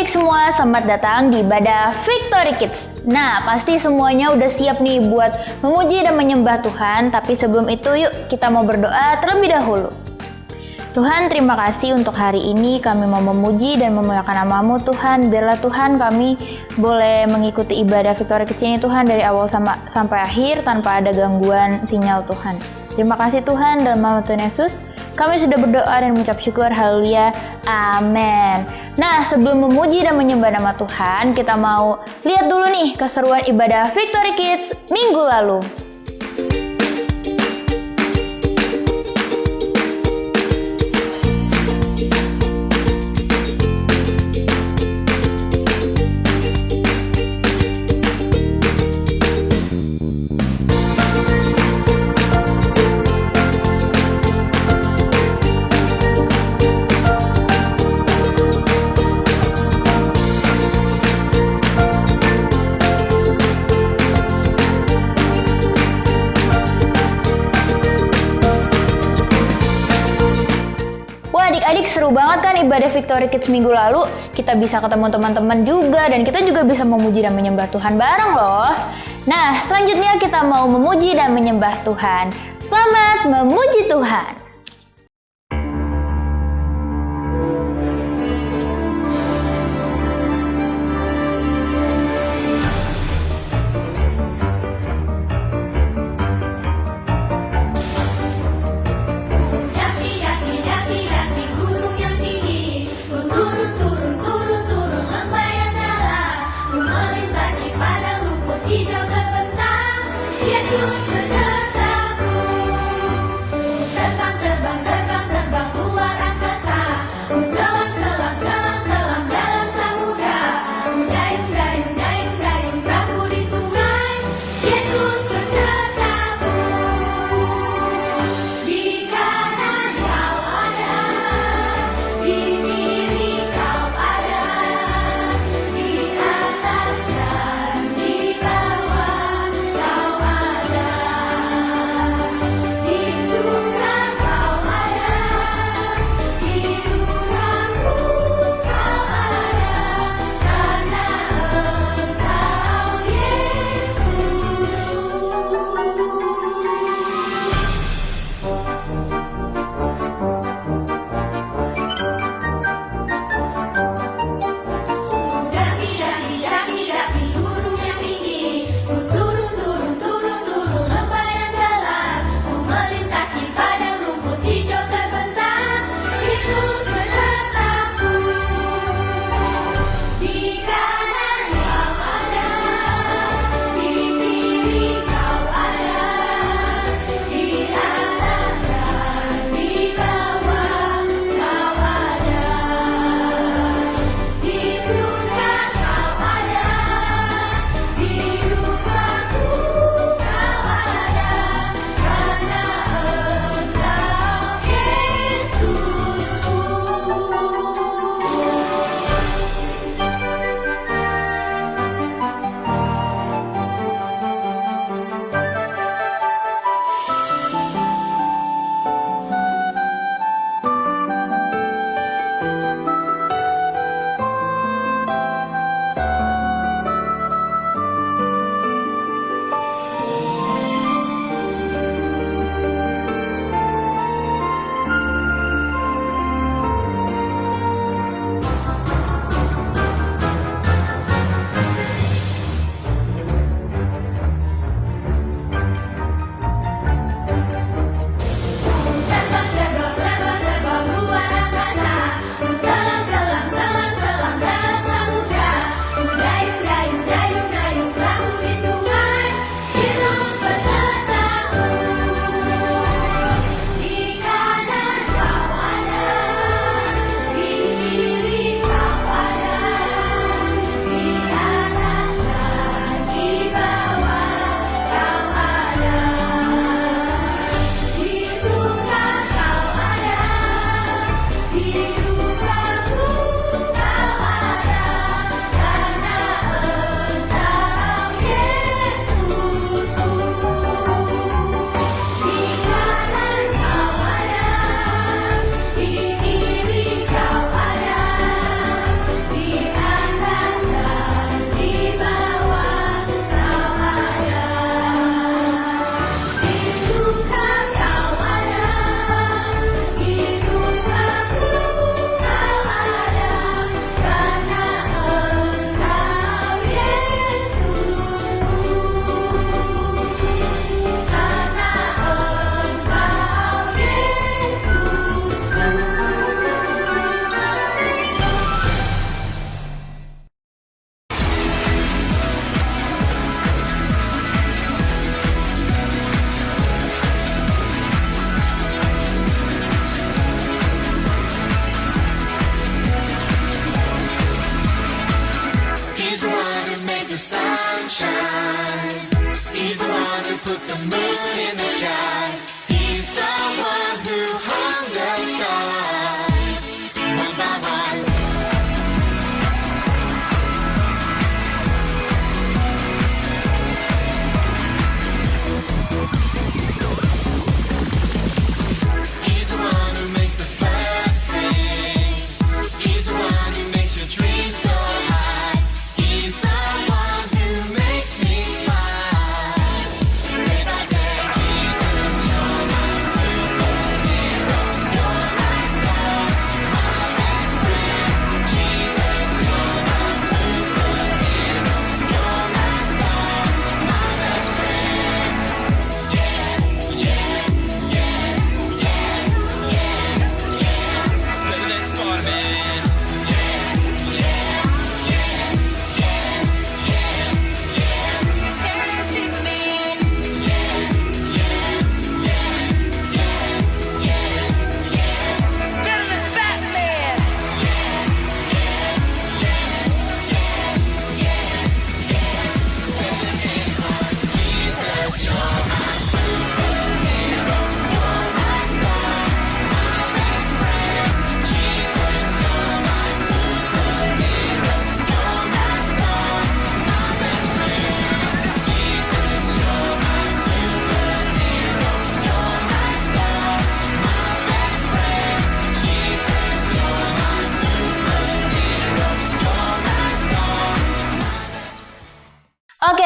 adik-adik semua, selamat datang di ibadah Victory Kids. Nah, pasti semuanya udah siap nih buat memuji dan menyembah Tuhan. Tapi sebelum itu yuk kita mau berdoa terlebih dahulu. Tuhan, terima kasih untuk hari ini kami mau memuji dan memuliakan nama-Mu Tuhan. Biarlah Tuhan kami boleh mengikuti ibadah Victory Kids ini Tuhan dari awal sampai akhir tanpa ada gangguan sinyal Tuhan. Terima kasih Tuhan, dalam nama Tuhan Yesus kami sudah berdoa dan mengucap syukur. Haleluya. Amin. Nah, sebelum memuji dan menyembah nama Tuhan, kita mau lihat dulu nih keseruan ibadah Victory Kids minggu lalu. Adik-adik, seru banget kan ibadah Victory Kids minggu lalu? Kita bisa ketemu teman-teman juga dan kita juga bisa memuji dan menyembah Tuhan bareng loh. Nah, selanjutnya kita mau memuji dan menyembah Tuhan. Selamat memuji Tuhan. Yesus besertaku, terbang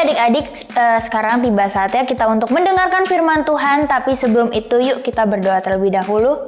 adik-adik, sekarang tiba saatnya kita untuk mendengarkan firman Tuhan, tapi sebelum itu yuk kita berdoa terlebih dahulu.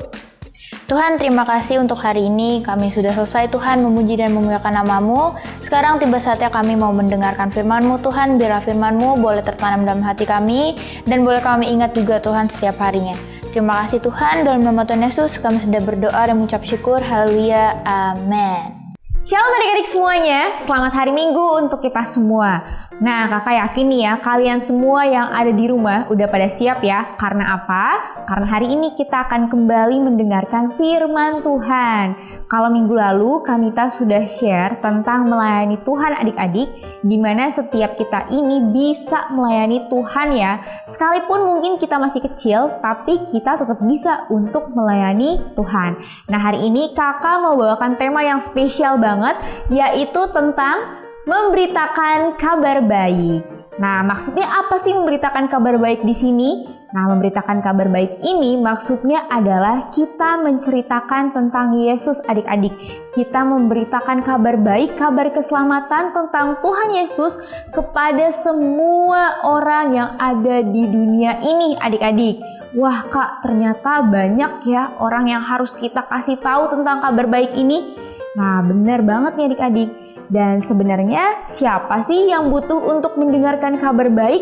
Tuhan, terima kasih untuk hari ini. Kami sudah selesai Tuhan memuji dan memuliakan nama-Mu. Sekarang tiba saatnya kami mau mendengarkan firman-Mu Tuhan. Biarlah firman-Mu boleh tertanam dalam hati kami dan boleh kami ingat juga Tuhan setiap harinya. Terima kasih Tuhan, dalam nama Tuhan Yesus kami sudah berdoa dan mengucap syukur. Haleluya, amin. Shalom adik-adik semuanya, selamat hari Minggu untuk kita semua. Nah, kakak yakin nih ya, kalian semua yang ada di rumah udah pada siap ya. Karena apa? Karena hari ini kita akan kembali mendengarkan firman Tuhan. Kalau minggu lalu Kamita sudah share tentang melayani Tuhan adik-adik, gimana setiap kita ini bisa melayani Tuhan ya. Sekalipun mungkin kita masih kecil, tapi kita tetap bisa untuk melayani Tuhan. Nah, hari ini kakak mau bawakan tema yang spesial banget, yaitu tentang memberitakan kabar baik. Nah, maksudnya apa sih memberitakan kabar baik di sini? Nah, memberitakan kabar baik ini maksudnya adalah kita menceritakan tentang Yesus adik-adik. Kita memberitakan kabar baik, kabar keselamatan tentang Tuhan Yesus kepada semua orang yang ada di dunia ini adik-adik. Wah kak, ternyata banyak ya orang yang harus kita kasih tahu tentang kabar baik ini. Nah, benar banget nih adik-adik. Dan sebenarnya siapa sih yang butuh untuk mendengarkan kabar baik?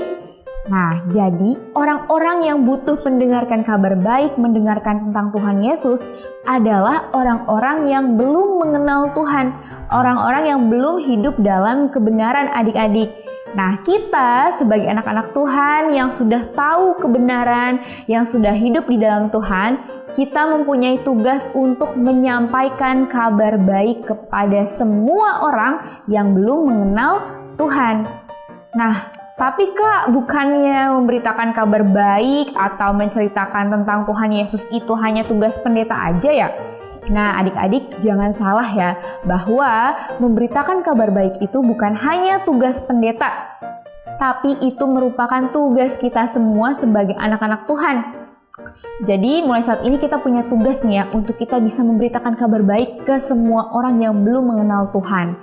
Nah, jadi orang-orang yang butuh mendengarkan kabar baik, mendengarkan tentang Tuhan Yesus adalah orang-orang yang belum mengenal Tuhan, orang-orang yang belum hidup dalam kebenaran adik-adik. Nah, kita sebagai anak-anak Tuhan yang sudah tahu kebenaran, yang sudah hidup di dalam Tuhan, kita mempunyai tugas untuk menyampaikan kabar baik kepada semua orang yang belum mengenal Tuhan. Nah, tapi kak, bukannya memberitakan kabar baik atau menceritakan tentang Tuhan Yesus itu hanya tugas pendeta aja ya? Nah, adik-adik jangan salah ya, bahwa memberitakan kabar baik itu bukan hanya tugas pendeta, tapi itu merupakan tugas kita semua sebagai anak-anak Tuhan. Jadi mulai saat ini kita punya tugas nih ya, untuk kita bisa memberitakan kabar baik ke semua orang yang belum mengenal Tuhan.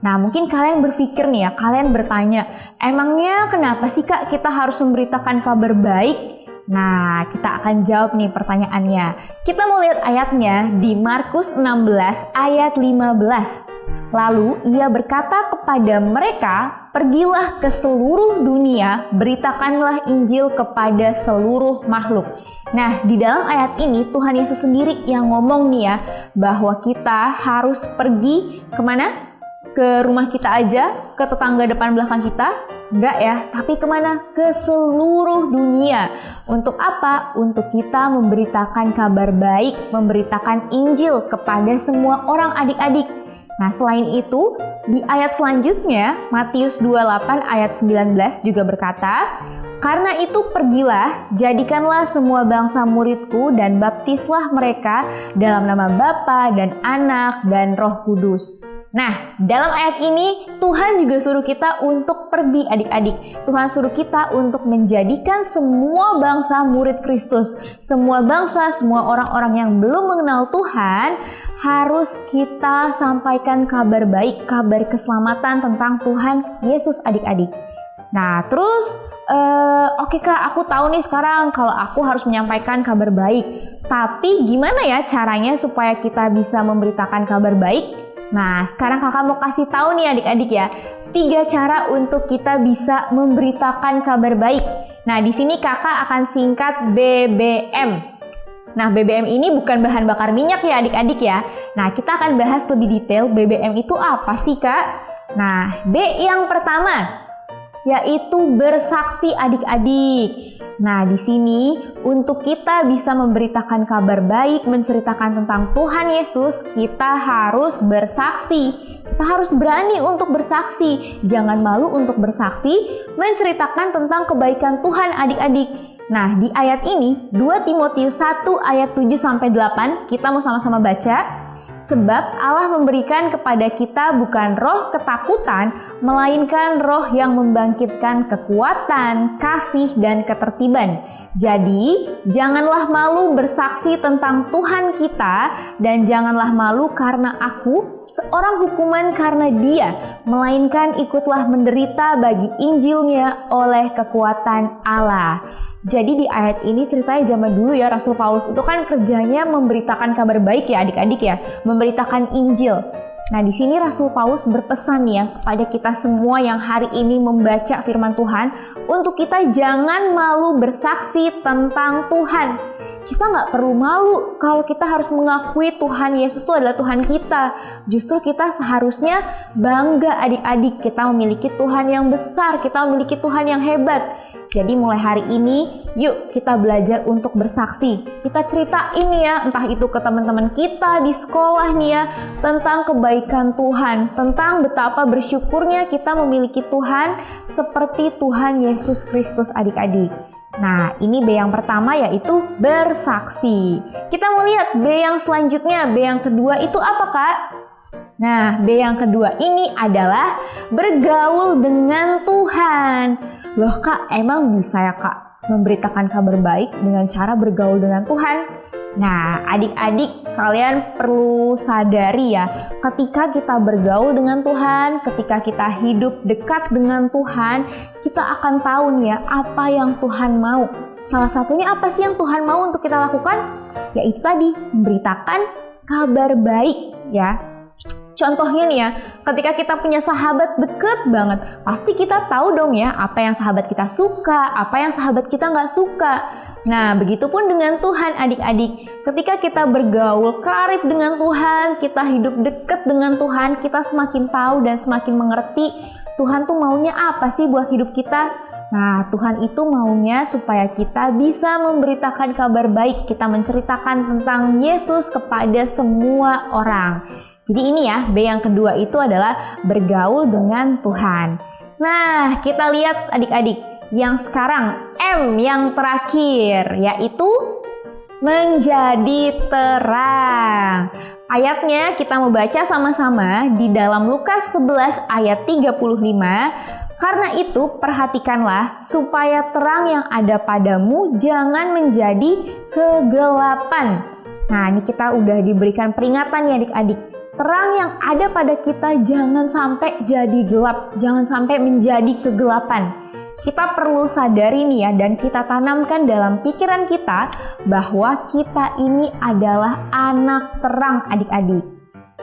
Nah, mungkin kalian berpikir nih ya, kalian bertanya, emangnya kenapa sih kak kita harus memberitakan kabar baik? Nah, kita akan jawab nih pertanyaannya. Kita mau lihat ayatnya di Markus 16 ayat 15. Lalu ia berkata kepada mereka, pergilah ke seluruh dunia, beritakanlah Injil kepada seluruh makhluk. Nah, di dalam ayat ini Tuhan Yesus sendiri yang ngomong nih ya, bahwa kita harus pergi kemana? Ke rumah kita aja, ke tetangga depan belakang kita? Enggak ya, tapi kemana? Ke seluruh dunia. Untuk apa? Untuk kita memberitakan kabar baik, memberitakan Injil kepada semua orang adik-adik. Nah, selain itu, di ayat selanjutnya, Matius 28 ayat 19 juga berkata, karena itu pergilah, jadikanlah semua bangsa muridku dan baptislah mereka dalam nama Bapa dan Anak dan Roh Kudus. Nah, dalam ayat ini Tuhan juga suruh kita untuk pergi adik-adik. Tuhan suruh kita untuk menjadikan semua bangsa murid Kristus. Semua bangsa, semua orang-orang yang belum mengenal Tuhan harus kita sampaikan kabar baik, kabar keselamatan tentang Tuhan Yesus adik-adik. Nah, terus oke kak, aku tahu nih sekarang kalau aku harus menyampaikan kabar baik. Tapi gimana ya caranya supaya kita bisa memberitakan kabar baik? Nah, sekarang kakak mau kasih tahu nih adik-adik ya, 3 cara untuk kita bisa memberitakan kabar baik. Nah, di sini kakak akan singkat BBM. Nah, BBM ini bukan bahan bakar minyak ya adik-adik ya. Nah, kita akan bahas lebih detail BBM itu apa sih kak? Nah, B yang pertama, yaitu bersaksi adik-adik. Nah, di sini untuk kita bisa memberitakan kabar baik, menceritakan tentang Tuhan Yesus, kita harus bersaksi. Kita harus berani untuk bersaksi. Jangan malu untuk bersaksi, menceritakan tentang kebaikan Tuhan adik-adik. Nah, di ayat ini 2 Timotius 1 ayat 7-8 kita mau sama-sama baca. Sebab Allah memberikan kepada kita bukan roh ketakutan, melainkan roh yang membangkitkan kekuatan, kasih, dan ketertiban. Jadi, janganlah malu bersaksi tentang Tuhan kita dan janganlah malu karena aku seorang hukuman karena Dia, melainkan ikutlah menderita bagi Injilnya oleh kekuatan Allah. Jadi di ayat ini ceritanya zaman dulu ya, Rasul Paulus itu kan kerjanya memberitakan kabar baik ya adik-adik ya, memberitakan Injil. Nah di sini Rasul Paulus berpesan ya kepada kita semua yang hari ini membaca firman Tuhan untuk kita jangan malu bersaksi tentang Tuhan. Kita nggak perlu malu kalau kita harus mengakui Tuhan Yesus itu adalah Tuhan kita. Justru kita seharusnya bangga adik-adik, kita memiliki Tuhan yang besar, kita memiliki Tuhan yang hebat. Jadi mulai hari ini, yuk kita belajar untuk bersaksi. Kita ceritain ya, entah itu ke teman-teman kita di sekolah nih ya, tentang kebaikan Tuhan, tentang betapa bersyukurnya kita memiliki Tuhan seperti Tuhan Yesus Kristus adik-adik. Nah, ini B yang pertama yaitu bersaksi. Kita mau lihat B yang selanjutnya, B yang kedua itu apa Kak? Nah, B yang kedua ini adalah bergaul dengan Tuhan. Loh Kak, emang bisa ya Kak memberitakan kabar baik dengan cara bergaul dengan Tuhan? Nah, adik-adik kalian perlu sadari ya, ketika kita bergaul dengan Tuhan, ketika kita hidup dekat dengan Tuhan, kita akan tahu nih ya apa yang Tuhan mau. Salah satunya apa sih yang Tuhan mau untuk kita lakukan? Yaitu tadi, memberitakan kabar baik ya. Contohnya nih ya, ketika kita punya sahabat deket banget, pasti kita tahu dong ya apa yang sahabat kita suka, apa yang sahabat kita nggak suka. Nah, begitupun dengan Tuhan adik-adik. Ketika kita bergaul karib dengan Tuhan, kita hidup deket dengan Tuhan, kita semakin tahu dan semakin mengerti Tuhan tuh maunya apa sih buat hidup kita. Nah, Tuhan itu maunya supaya kita bisa memberitakan kabar baik, kita menceritakan tentang Yesus kepada semua orang. Jadi ini ya, B yang kedua itu adalah bergaul dengan Tuhan. Nah, kita lihat adik-adik, yang sekarang M yang terakhir, yaitu menjadi terang. Ayatnya kita mau baca sama-sama di dalam Lukas 11 ayat 35. Karena itu perhatikanlah supaya terang yang ada padamu jangan menjadi kegelapan. Nah, ini kita udah diberikan peringatan ya adik-adik. Terang yang ada pada kita jangan sampai jadi gelap, jangan sampai menjadi kegelapan. Kita perlu sadari nih ya, dan kita tanamkan dalam pikiran kita bahwa kita ini adalah anak terang adik-adik.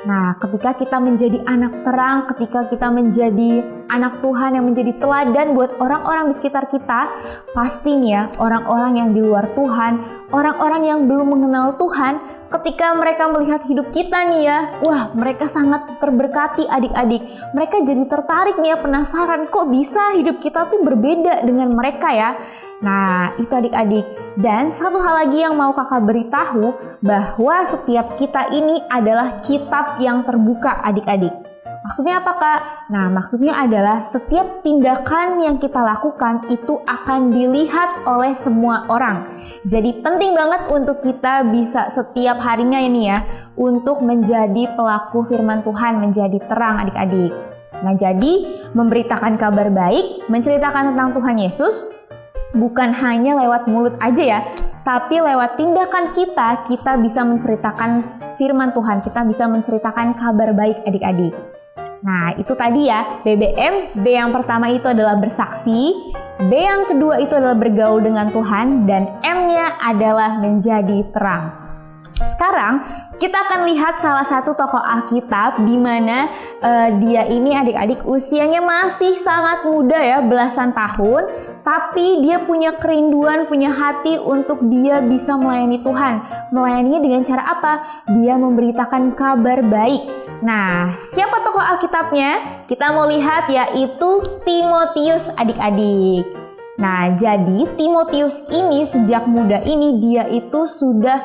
Nah, ketika kita menjadi anak terang, ketika kita menjadi anak Tuhan yang menjadi teladan buat orang-orang di sekitar kita, pastinya orang-orang yang di luar Tuhan, orang-orang yang belum mengenal Tuhan, ketika mereka melihat hidup kita nih ya, wah mereka sangat terberkati adik-adik. Mereka jadi tertarik nih ya, penasaran kok bisa hidup kita tuh berbeda dengan mereka ya. Nah, itu adik-adik. Dan satu hal lagi yang mau kakak beritahu, bahwa setiap kita ini adalah kitab yang terbuka adik-adik. Maksudnya apa Kak? Nah, maksudnya adalah setiap tindakan yang kita lakukan itu akan dilihat oleh semua orang. Jadi penting banget untuk kita bisa setiap harinya ini ya, untuk menjadi pelaku firman Tuhan, menjadi terang adik-adik. Nah, jadi memberitakan kabar baik, menceritakan tentang Tuhan Yesus, bukan hanya lewat mulut aja ya, tapi lewat tindakan kita bisa menceritakan firman Tuhan, kita bisa menceritakan kabar baik adik-adik. Nah, itu tadi ya, BBM. B yang pertama itu adalah bersaksi, B yang kedua itu adalah bergaul dengan Tuhan, dan M-nya adalah menjadi terang. Sekarang kita akan lihat salah satu tokoh Alkitab di mana dia ini adik-adik usianya masih sangat muda ya, belasan tahun, tapi dia punya kerinduan, punya hati untuk dia bisa melayani Tuhan. Melayaninya dengan cara apa? Dia memberitakan kabar baik. Nah, siapa tokoh Alkitabnya? Kita mau lihat yaitu Timotius adik-adik. Nah, jadi Timotius ini sejak muda ini dia itu sudah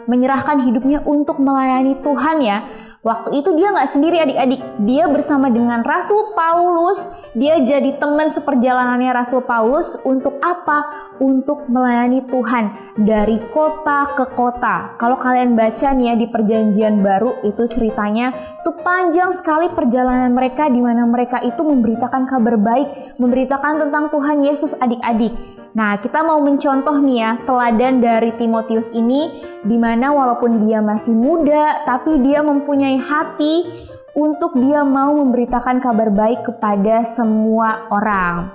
menyerahkan hidupnya untuk melayani Tuhan ya. Waktu itu dia nggak sendiri adik-adik, dia bersama dengan Rasul Paulus, dia jadi teman seperjalanannya Rasul Paulus untuk apa? Untuk melayani Tuhan dari kota ke kota. Kalau kalian baca nih ya di Perjanjian Baru itu ceritanya itu panjang sekali perjalanan mereka di mana mereka itu memberitakan kabar baik, memberitakan tentang Tuhan Yesus adik-adik. Nah, kita mau mencontoh nih ya, teladan dari Timotius ini, di mana walaupun dia masih muda, tapi dia mempunyai hati untuk dia mau memberitakan kabar baik kepada semua orang.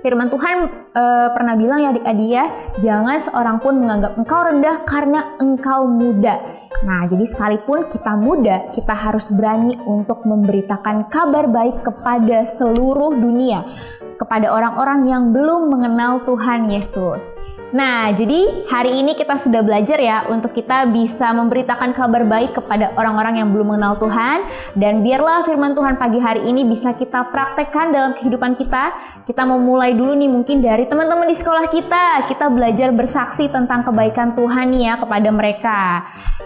Firman Tuhan pernah bilang ya adik-adik ya, jangan seorang pun menganggap engkau rendah karena engkau muda. Nah, jadi sekalipun kita muda, kita harus berani untuk memberitakan kabar baik kepada seluruh dunia, kepada orang-orang yang belum mengenal Tuhan Yesus. Nah, jadi hari ini kita sudah belajar ya untuk kita bisa memberitakan kabar baik kepada orang-orang yang belum mengenal Tuhan. Dan biarlah firman Tuhan pagi hari ini bisa kita praktekkan dalam kehidupan kita. Kita mau mulai dulu nih mungkin dari teman-teman di sekolah kita. Kita belajar bersaksi tentang kebaikan Tuhan nih ya kepada mereka.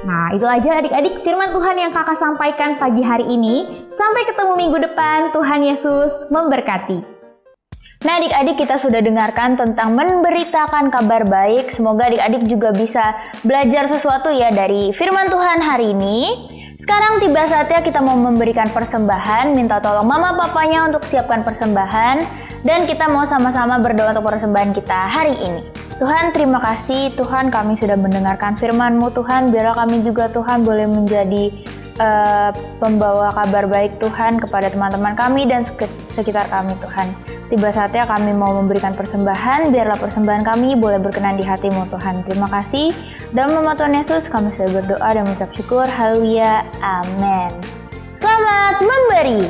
Nah, itu aja adik-adik firman Tuhan yang kakak sampaikan pagi hari ini. Sampai ketemu minggu depan. Tuhan Yesus memberkati. Nah adik-adik, kita sudah dengarkan tentang memberitakan kabar baik. Semoga adik-adik juga bisa belajar sesuatu ya dari firman Tuhan hari ini. Sekarang tiba saatnya kita mau memberikan persembahan. Minta tolong mama papanya untuk siapkan persembahan. Dan kita mau sama-sama berdoa untuk persembahan kita hari ini. Tuhan, terima kasih Tuhan, kami sudah mendengarkan firman-Mu Tuhan. Biarlah kami juga Tuhan boleh menjadi pembawa kabar baik Tuhan kepada teman-teman kami dan sekitar kami Tuhan. Tiba saatnya kami mau memberikan persembahan, biarlah persembahan kami boleh berkenan di hati-Mu Tuhan. Terima kasih. Dalam nama Tuhan Yesus kami sudah berdoa dan mengucap syukur. Haleluya. Amin. Selamat memberi.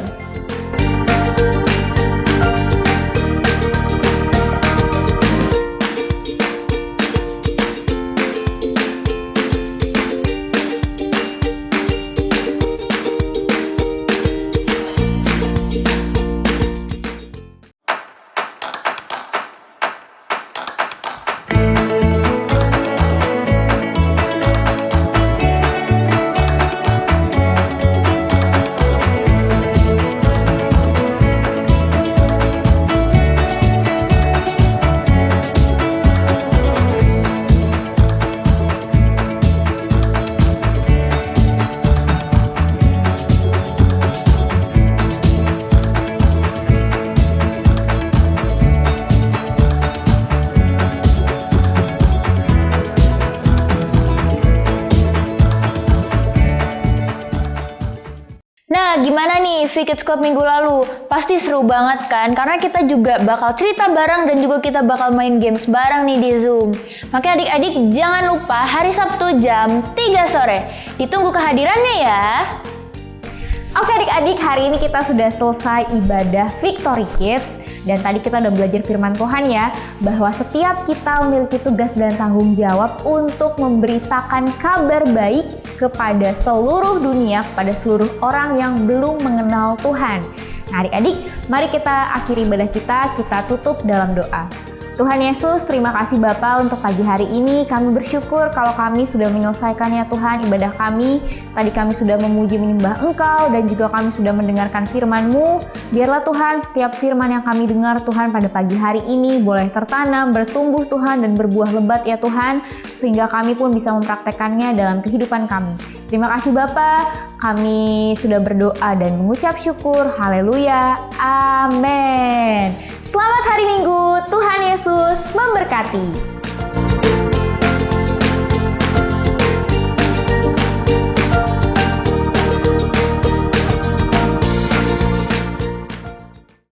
Nah, gimana nih Kids Club minggu lalu? Pasti seru banget kan? Karena kita juga bakal cerita bareng dan juga kita bakal main games bareng nih di Zoom. Makanya adik-adik jangan lupa hari Sabtu jam 3 sore. Ditunggu kehadirannya ya. Oke adik-adik, hari ini kita sudah selesai ibadah Victory Kids. Dan tadi kita udah belajar firman Tuhan ya, bahwa setiap kita memiliki tugas dan tanggung jawab untuk memberitakan kabar baik kepada seluruh dunia, kepada seluruh orang yang belum mengenal Tuhan. Nah adik-adik, mari kita akhiri ibadah kita tutup dalam doa. Tuhan Yesus, terima kasih Bapa untuk pagi hari ini. Kami bersyukur kalau kami sudah menyelesaikannya Tuhan ibadah kami. Tadi kami sudah memuji menyembah Engkau dan juga kami sudah mendengarkan firman-Mu. Biarlah Tuhan setiap firman yang kami dengar Tuhan pada pagi hari ini boleh tertanam, bertumbuh Tuhan dan berbuah lebat ya Tuhan. Sehingga kami pun bisa mempraktekannya dalam kehidupan kami. Terima kasih Bapa, kami sudah berdoa dan mengucap syukur. Haleluya, amin. Selamat hari Minggu, Tuhan Yesus memberkati.